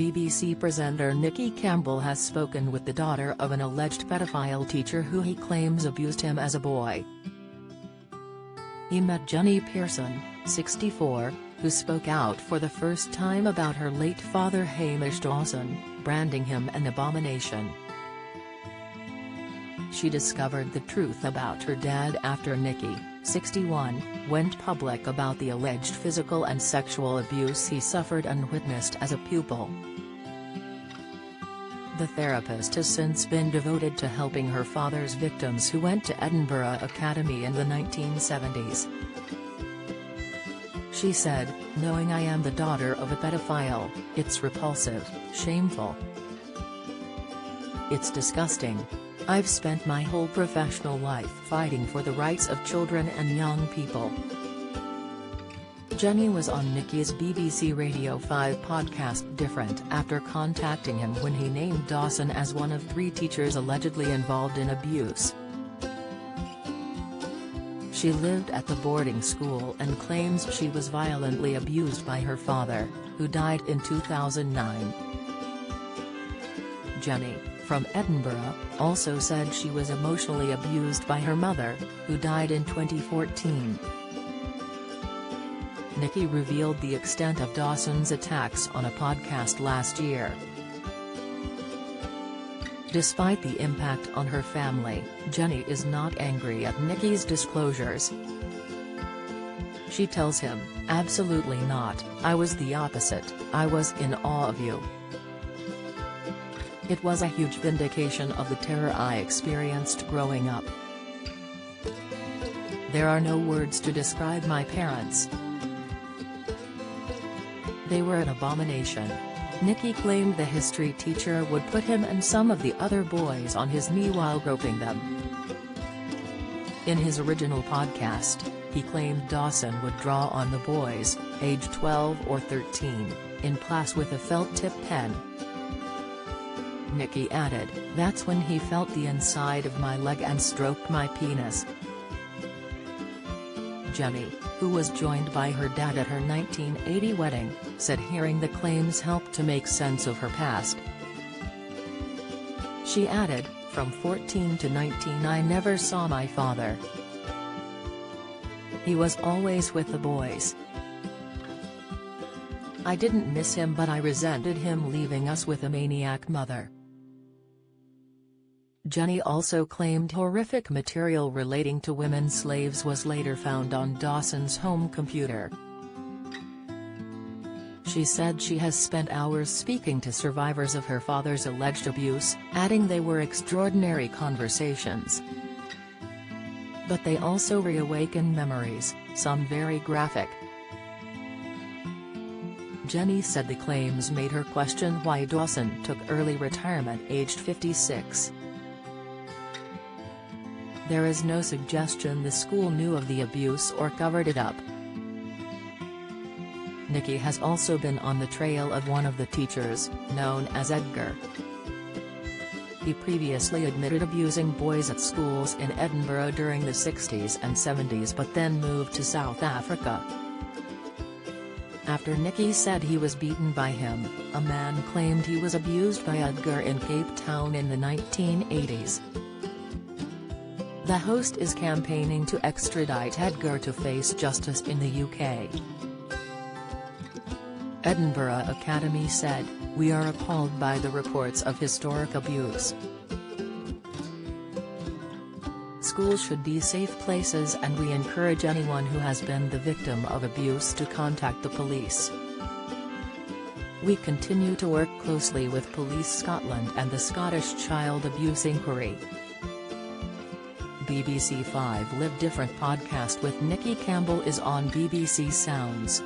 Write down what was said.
BBC presenter Nicky Campbell has spoken with the daughter of an alleged pedophile teacher who he claims abused him as a boy. He met Jenny Pearson, 64, who spoke out for the first time about her late father Hamish Dawson, branding him an abomination. She discovered the truth about her dad after Nicky, 61, went public about the alleged physical and sexual abuse he suffered and witnessed as a pupil. The therapist has since been devoted to helping her father's victims who went to Edinburgh Academy in the 1970s. She said, "Knowing I am the daughter of a pedophile, it's repulsive, shameful. It's disgusting. I've spent my whole professional life fighting for the rights of children and young people." Jenny was on Nicky's BBC Radio 5 podcast Different after contacting him when he named Dawson as one of 3 teachers allegedly involved in abuse. She lived at the boarding school and claims she was violently abused by her father, who died in 2009. Jenny, from Edinburgh, also said she was emotionally abused by her mother, who died in 2014. Nicky revealed the extent of Dawson's attacks on a podcast last year. Despite the impact on her family, Jenny is not angry at Nicky's disclosures. She tells him, "Absolutely not, I was the opposite, I was in awe of you. It was a huge vindication of the terror I experienced growing up. There are no words to describe my parents. They were an abomination." Nicky claimed the history teacher would put him and some of the other boys on his knee while groping them. In his original podcast, he claimed Dawson would draw on the boys, age 12 or 13, in class with a felt-tip pen. Nicky added, "That's when he felt the inside of my leg and stroked my penis." Jenny, who was joined by her dad at her 1980 wedding, said hearing the claims helped to make sense of her past. She added, "From 14 to 19 I never saw my father. He was always with the boys. I didn't miss him, but I resented him leaving us with a maniac mother." Jenny also claimed horrific material relating to women slaves was later found on Dawson's home computer. She said she has spent hours speaking to survivors of her father's alleged abuse, adding they were extraordinary conversations. But they also reawaken memories, some very graphic. Jenny said the claims made her question why Dawson took early retirement aged 56. There is no suggestion the school knew of the abuse or covered it up. Nicky has also been on the trail of one of the teachers, known as Edgar. He previously admitted abusing boys at schools in Edinburgh during the 60s and 70s but then moved to South Africa. After Nicky said he was beaten by him, a man claimed he was abused by Edgar in Cape Town in the 1980s. The host is campaigning to extradite Edgar to face justice in the UK. Edinburgh Academy said, "We are appalled by the reports of historic abuse. Schools should be safe places and we encourage anyone who has been the victim of abuse to contact the police. We continue to work closely with Police Scotland and the Scottish Child Abuse Inquiry." BBC 5 Live Different podcast with Nicky Campbell is on BBC Sounds.